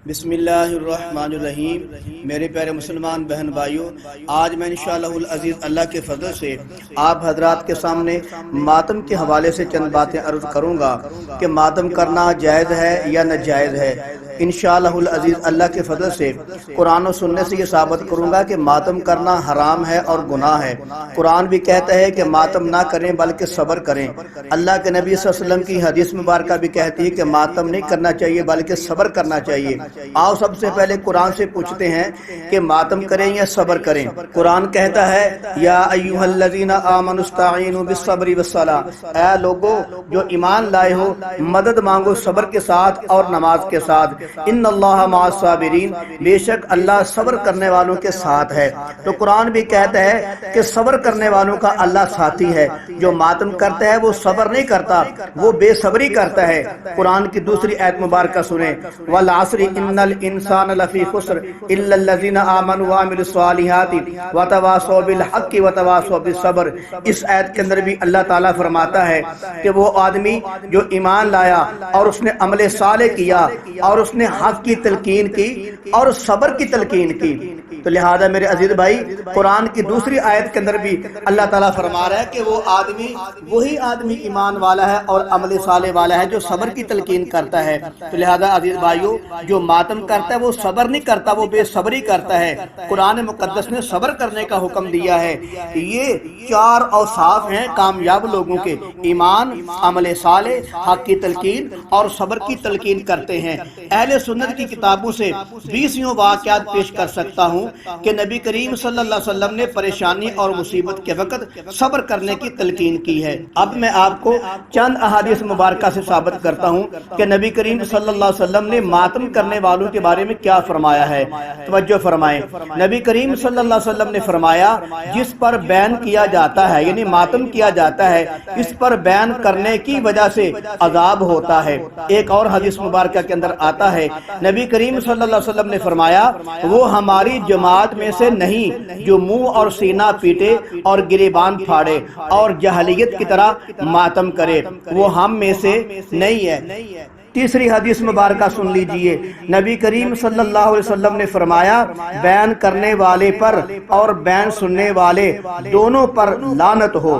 بسم اللہ الرحمن الرحیم۔ میرے پیارے مسلمان بہن بھائیوں، آج میں انشاءاللہ العزیز اللہ کے فضل سے آپ حضرات کے سامنے ماتم کے حوالے سے چند باتیں عرض کروں گا کہ ماتم کرنا جائز ہے یا ناجائز ہے۔ انشاءاللہ العزیز اللہ کے فضل سے قرآن و سنت سے یہ ثابت کروں گا کہ ماتم کرنا حرام ہے اور گناہ ہے۔ قرآن بھی کہتا ہے کہ ماتم نہ کریں بلکہ صبر کریں۔ اللہ کے نبی صلی اللہ علیہ وسلم کی حدیث مبارکہ بھی کہتی ہے کہ ماتم نہیں کرنا چاہیے بلکہ صبر کرنا چاہیے۔ آؤ سب سے پہلے قرآن سے پوچھتے ہیں کہ ماتم کریں یا صبر کریں۔ قرآن کہتا ہے یا ایھا الذین آمنوا استعینوا بالصبر والصلاۃ، اے لوگو جو ایمان لائے ہو مدد مانگو صبر کے ساتھ اور نماز کے ساتھ۔ ان اللہ مع الصابرین، بے شک اللہ صبر کرنے والوں کے ساتھ ہے۔ تو قرآن بھی کہتا ہے کہ صبر کرنے والوں کا اللہ ساتھی ہے۔ جو ماتم کرتا ہے وہ صبر نہیں کرتا، وہ بے صبری کرتا ہے۔ قرآن کی دوسری آیت مبارکہ سنیں، والعصر ان الانسان لفی خسر الا الذین آمنوا وعملوا الصالحات وتواصوا بالحق وتواصوا بالصبر۔ اس آیت کے اندر بھی اللہ تعالیٰ فرماتا ہے کہ وہ آدمی جو ایمان لایا اور اس نے عمل صالح کیا اور اس نے حق کی تلقین کی اور صبر کی تلقین کی۔ تو لہذا میرے عزیز بھائی، قرآن کی دوسری آیت کے اندر بھی اللہ تعالیٰ فرما رہا ہے کہ وہ آدمی وہی آدمی ایمان والا ہے اور عمل صالح والا ہے جو صبر کی تلقین کرتا ہے۔ تو لہذا عزیز بھائیو، جو ماتم کرتا ہے وہ صبر نہیں کرتا، وہ بے صبری کرتا ہے۔ قرآن مقدس نے صبر کرنے کا حکم دیا ہے۔ یہ چار اوصاف ہیں کامیاب لوگوں کے: ایمان، عمل صالح، حق کی تلقین اور صبر کی تلقین کرتے ہیں۔ اہل سنت کی کتابوں سے 20 واقعات پیش کر سکتا ہوں کہ نبی کریم صلی اللہ علیہ وسلم نے پریشانی اور مصیبت کے وقت صبر کرنے کی تلقین کی ہے۔ اب میں آپ کو چند احادیث مبارکہ سے ثابت کرتا ہوں کہ نبی کریم صلی اللہ علیہ وسلم نے ماتم کرنے والوں کے بارے میں کیا فرمایا ہے۔ توجہ فرمائیں، نبی کریم صلی اللہ علیہ وسلم نے فرمایا جس پر بین کیا جاتا ہے، یعنی ماتم کیا جاتا ہے، اس پر بین کرنے کی وجہ سے عذاب ہوتا ہے۔ ایک اور حدیث مبارکہ کے اندر آتا ہے، نبی کریم صلی اللہ علیہ وسلم نے فرمایا وہ ہماری جماعت میں سے نہیں جو منہ اور سینہ پیٹے اور گریبان پھاڑے اور جاہلیت کی طرح ماتم کرے، وہ ہم میں سے نہیں ہے۔ تیسری حدیث مبارکہ سن لیجئے، نبی کریم صلی اللہ علیہ وسلم نے فرمایا بیان کرنے والے پر اور بیان سننے والے دونوں پر لعنت ہو۔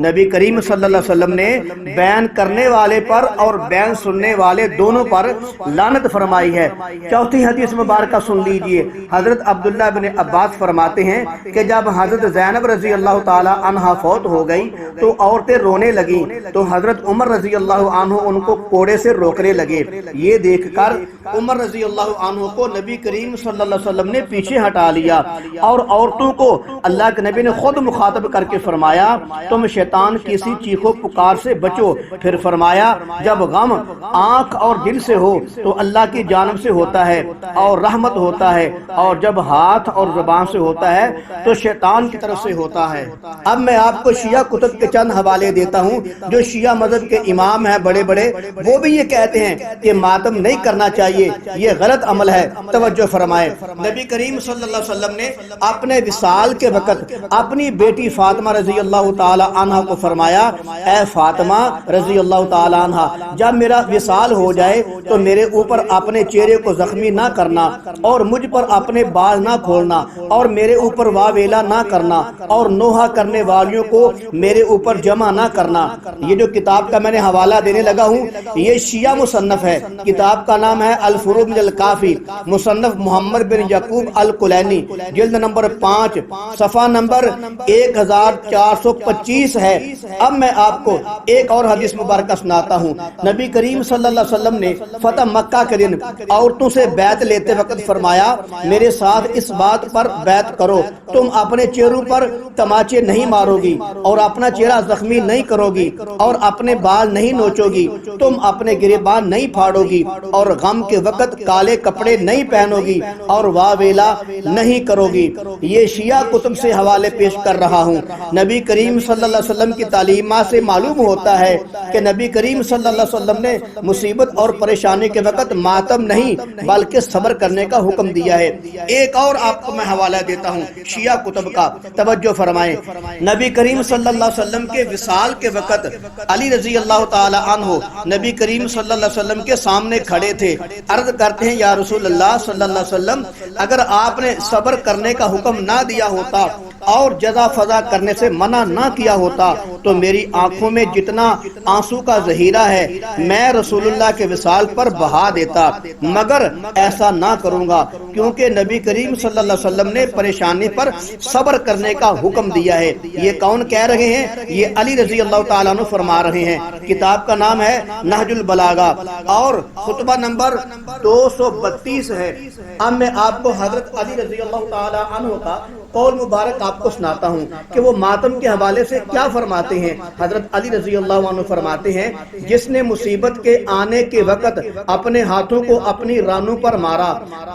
نبی کریم صلی اللہ علیہ وسلم نے بیان کرنے والے پر اور بیان سننے والے دونوں پر لعنت فرمائی ہے۔ چوتھی حدیث مبارکہ سن لیجئے، حضرت عبداللہ بن عباس فرماتے ہیں کہ جب حضرت زینب رضی اللہ تعالی عنہا فوت ہو گئی تو عورتیں رونے لگیں، تو حضرت عمر رضی اللہ عنہ ان کو کوڑے سے روکنے لگے۔ یہ دیکھ کر عمر رضی اللہ عنہ کو نبی کریم صلی اللہ علیہ وسلم نے پیچھے ہٹا لیا اور عورتوں کو اللہ کے نبی نے خود مخاطب کر کے فرمایا تم شیطان کی سی چیخو پکار سے بچو۔ پھر فرمایا جب غم آنکھ اور دل سے ہو تو اللہ کی جانب سے ہوتا ہے اور رحمت ہوتا ہے، اور جب ہاتھ اور زبان سے ہوتا ہے تو شیطان کی طرف سے ہوتا ہے۔ اب میں آپ کو شیعہ کتب کے چند حوالے دیتا ہوں۔ جو شیعہ مذہب کے امام ہیں بڑے بڑے، وہ بھی یہ کہتے ہیں کہ ماتم نہیں کرنا چاہیے، یہ غلط عمل ہے۔ توجہ فرمائیں، نبی کریم صلی اللہ علیہ وسلم نے اپنے وصال کے وقت اپنی بیٹی فاطمہ رضی اللہ تعالی عنہ کو فرمایا اے فاطمہ رضی اللہ تعالی عنہ، جب میرا وصال ہو جائے تو میرے اوپر اپنے چہرے کو زخمی نہ کرنا اور مجھ پر اپنے بال نہ کھولنا اور میرے اوپر واویلا نہ کرنا اور نوحہ کرنے والیوں کو میرے اوپر جمع نہ کرنا۔ یہ جو کتاب کا میں نے حوالہ دینے لگا ہوں یہ شیعہ مصنف ہے، کتاب کا نام ہے الفروع من الکافی، مصنف محمد بن یعقوب الکلینی، جلد نمبر 5 صفحہ نمبر 1425 ہے۔ اب میں آپ کو ایک اور حدیث مبارکہ سناتا ہوں۔ نبی کریم صلی اللہ علیہ وسلم نے فتح مکہ کے دن عورتوں سے بیعت لیتے وقت فرمایا میرے ساتھ اس بات پر بیعت کرو، تم اپنے چہروں پر تماچے نہیں مارو گی اور اپنا چہرہ زخمی نہیں کرو گی اور اپنے بال نہیں نوچو گی، تم اپنے گریبان نہیں پھاڑو گی اور غم کے وقت کالے کپڑے نہیں پہنو گی اور واویلا نہیں کرو گی۔ یہ شیعہ کتب سے حوالے پیش کر رہا ہوں۔ نبی کریم صلی اللہ علیہ وسلم کی تعلیمات سے معلوم ہوتا ہے کہ نبی کریم صلی اللہ علیہ وسلم نے مصیبت اور پریشانی کے وقت ماتم نہیں بلکہ صبر کرنے کا حکم دیا ہے۔ ایک اور آپ کو میں حوالہ دیتا ہوں شیعہ کتب کا، توجہ فرمائیں۔ نبی کریم صلی اللہ علیہ وسلم کے وصال کے وقت علی رضی اللہ تعالی عنہ نبی کریم صلی اللہ علیہ وسلم کے سامنے کھڑے تھے، عرض کرتے ہیں یا رسول اللہ صلی اللہ علیہ وسلم اگر آپ نے صبر کرنے کا حکم نہ دیا ہوتا اور جزا فضا کرنے سے منع نہ کیا ہوتا تو میری آنکھوں میں جتنا آنسو کا ذخیرہ ہے میں رسول اللہ کے وصال پر بہا دیتا، مگر ایسا نہ کروں گا کیونکہ نبی کریم صلی اللہ علیہ وسلم نے پریشانی پر صبر کرنے کا حکم دیا ہے۔ یہ کون کہہ رہے ہیں؟ یہ علی رضی اللہ تعالیٰ عنہ فرما رہے ہیں۔ کتاب کا نام ہے نہج البلاغہ اور خطبہ نمبر 232 ہے۔ اب میں آپ کو حضرت علی رضی اللہ تعالیٰ عنہ کا قول مبارک آپ کو سناتا ہوں کہ وہ ماتم کے حوالے سے کیا فرماتے ہیں۔ حضرت علی رضی اللہ عنہ فرماتے ہیں جس نے مصیبت کے آنے کے وقت اپنے ہاتھوں کو اپنی رانوں پر مارا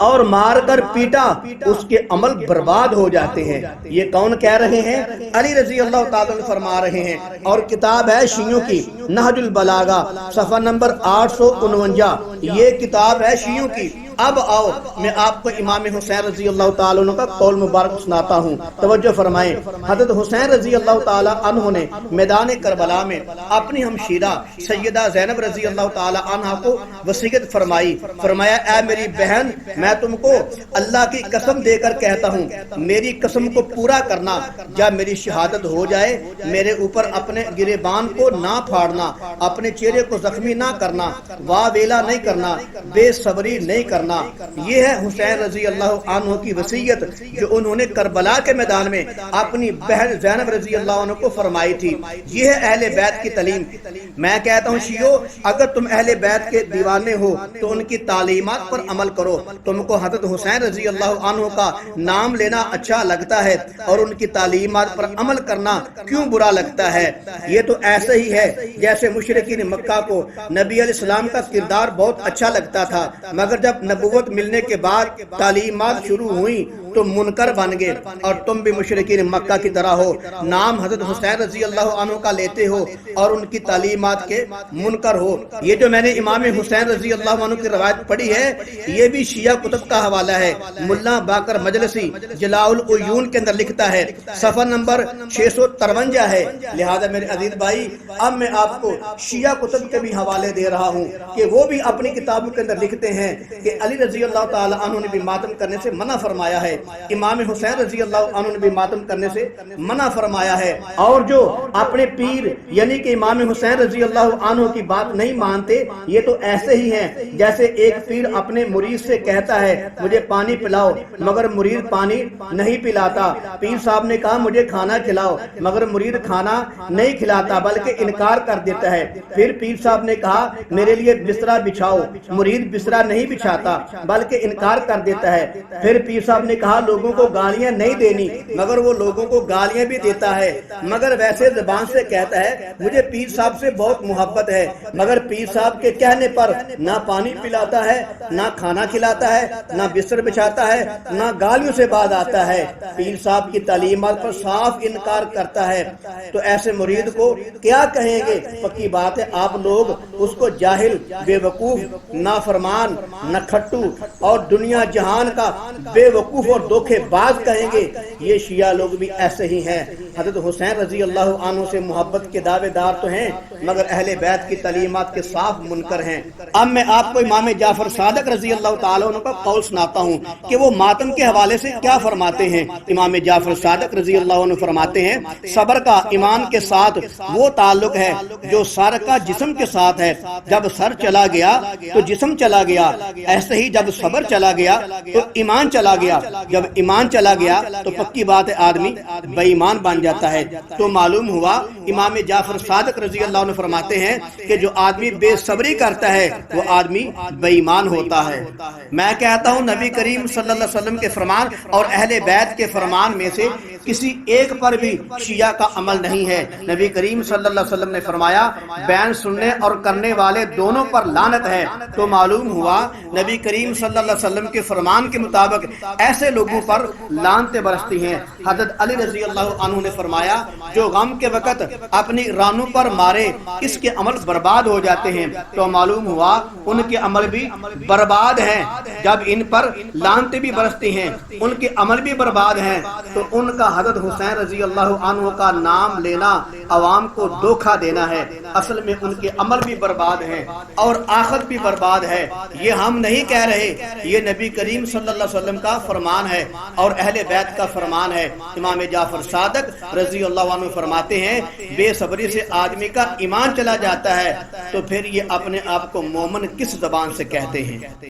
اور مار کر پیٹا اس کے عمل برباد ہو جاتے ہیں۔ یہ کون کہہ رہے ہیں؟ علی رضی اللہ تعالیٰ عنہ فرما رہے ہیں، اور کتاب ہے شیعوں کی نہج البلاغہ صفحہ نمبر 849، یہ کتاب ہے شیعوں کی۔ اب آؤ میں آپ کو امام حسین رضی اللہ تعالیٰ عنہ کا قول مبارک سناتا ہوں، توجہ فرمائیں۔ حضرت حسین رضی اللہ تعالیٰ عنہ نے میدان کربلا میں اپنی ہمشیرہ سیدہ زینب رضی اللہ تعالیٰ عنہ کو وصیت فرمائی، فرمایا اے میری بہن میں تم کو اللہ کی قسم دے کر کہتا ہوں میری قسم کو پورا کرنا، جب میری شہادت ہو جائے میرے اوپر اپنے گریبان کو نہ پھاڑنا، اپنے چہرے کو زخمی نہ کرنا، واہ ویلا نہیں کرنا، بے صبری نہیں کرنا۔ یہ ہے حسین رضی اللہ عنہ کی وصیت جو انہوں نے کربلا کے میدان میں اپنی بہن زینب رضی اللہ عنہ کو فرمائی تھی۔ یہ ہے اہل بیت کی تعلیم۔ میں کہتا ہوں شیعو اگر تم اہل بیت کے دیوانے ہو تو ان کی تعلیمات پر عمل کرو۔ تم کو حضرت حسین رضی اللہ عنہ کا نام لینا اچھا لگتا ہے اور ان کی تعلیمات پر عمل کرنا کیوں برا لگتا ہے؟ یہ تو ایسے ہی ہے جیسے مشرکین مکہ کو نبی علیہ السلام کا کردار بہت اچھا لگتا تھا، مگر جب نبوت ملنے کے بعد تعلیمات شروع ہوئی تو منکر بن گئے، اور تم بھی مشرکین مکہ کی طرح ہو، نام حضرت حسین رضی اللہ عنہ کا لیتے ہو اور ان کی تعلیمات کے منکر ہو۔ یہ جو میں نے امام حسین رضی اللہ عنہ کی روایت پڑھی ہے یہ بھی شیعہ کتب کا حوالہ ہے۔ ملا باقر مجلسی جلاء العیون کے اندر لکھتا ہے، صفحہ نمبر 653 ہے۔ لہذا میرے عزیز بھائی اب میں آپ کو شیعہ کتب کے بھی حوالے دے رہا ہوں کہ وہ بھی اپنی کتابوں کے اندر لکھتے ہیں کہ علی رضی اللہ تعالی عنہ نے بھی ماتم کرنے سے منع فرمایا ہے، امام حسین رضی اللہ عنہ نے بھی ماتم کرنے سے منع فرمایا ہے۔ اور جو اپنے پیر یعنی کہ امام حسین رضی اللہ عنہ کی بات نہیں مانتے یہ تو ایسے ہی ہیں جیسے ایک پیر اپنے مرید سے کہتا ہے مجھے پانی پلاؤ مگر مرید پانی نہیں پلاتا، پیر صاحب نے کہا مجھے کھانا کھلاؤ مگر مرید کھانا نہیں کھلاتا بلکہ انکار کر دیتا ہے، پھر پیر صاحب نے کہا میرے لیے بسترا بچھاؤ، مرید بسترا نہیں بچھاتا بلکہ انکار کر دیتا ہے، پھر پیر صاحب نے کہا لوگوں کو گالیاں نہیں دینی مگر وہ لوگوں کو گالیاں بھی دیتا ہے، مگر ویسے زبان سے کہتا ہے مجھے پیر صاحب سے بہت محبت ہے، مگر پیر صاحب کے کہنے پر نہ پانی پلاتا ہے، نہ کھانا کھلاتا ہے، نہ بستر بچھاتا ہے، نہ گالیوں سے باز آتا ہے، پیر صاحب کی تعلیمات پر صاف انکار کرتا ہے، تو ایسے مرید کو کیا کہیں گے؟ پکی بات ہے آپ لوگ اس کو جاہل، بے وقوف، نافرمان، نکھٹو اور دنیا جہان کا بے وقوف اور دھوکے باز کہیں گے۔ یہ شیعہ لوگ بھی ایسے ہی ہیں، حضرت حسین رضی اللہ عنہ سے محبت کے دعوے دار تو ہیں مگر اہل بیت کی تعلیمات کے صاف منکر ہیں۔ اب میں آپ کو امام جعفر صادق رضی اللہ تعالیٰ عنہ کا قول سناتا ہوں کہ وہ ماتم کے حوالے سے کیا فرماتے ہیں۔ امام جعفر صادق رضی اللہ عنہ فرماتے ہیں صبر کا ایمان کے ساتھ وہ تعلق ہے جو سر کا جسم کے ساتھ ہے، جب سر چلا گیا تو جسم چلا گیا، ایسے ہی جب صبر چلا گیا تو ایمان چلا گیا، جب ایمان چلا گیا تو پکی بات ہے آدمی بے ایمان بن جاتا ہے۔ تو معلوم ہوا امام جعفر صادق رضی اللہ عنہ فرماتے ہیں کہ جو آدمی بے صبری کرتا ہے وہ آدمی بے ایمان ہوتا ہے۔ میں کہتا ہوں نبی کریم صلی اللہ علیہ وسلم کے فرمان اور اہل بیت کے فرمان میں سے کسی ایک پر بھی شیعہ کا عمل نہیں ہے۔ نبی کریم صلی اللہ علیہ وسلم نے فرمایا بیان سننے اور کرنے والے دونوں پر لعنت ہے۔ تو معلوم ہوا نبی کریم صلی اللہ علیہ وسلم کے فرمان کے مطابق ایسے لوگوں پر لعنتیں برستی ہیں۔ حضرت علی رضی اللہ عنہ نے فرمایا جو غم کے وقت اپنی رانوں پر مارے اس کے عمل برباد ہو جاتے ہیں، تو معلوم ہوا ان کے عمل بھی برباد ہیں۔ جب ان پر لعنتیں بھی برستی ہیں ان کے عمل بھی برباد ہیں، تو ان کا حضرت حسین رضی اللہ عنہ کا نام لینا عوام کو دھوکہ دینا ہے۔ اصل میں ان کے عمل بھی برباد ہیں اور آخرت بھی برباد ہے۔ یہ ہم نہیں کہہ رہے، یہ نبی کریم صلی اللہ علیہ وسلم کا فرمان ہے اور اہل بیت کا فرمان ہے۔ امام جعفر صادق رضی اللہ عنہ فرماتے ہیں بے صبری سے آدمی کا ایمان چلا جاتا ہے، تو پھر یہ اپنے آپ کو مومن کس زبان سے کہتے ہیں؟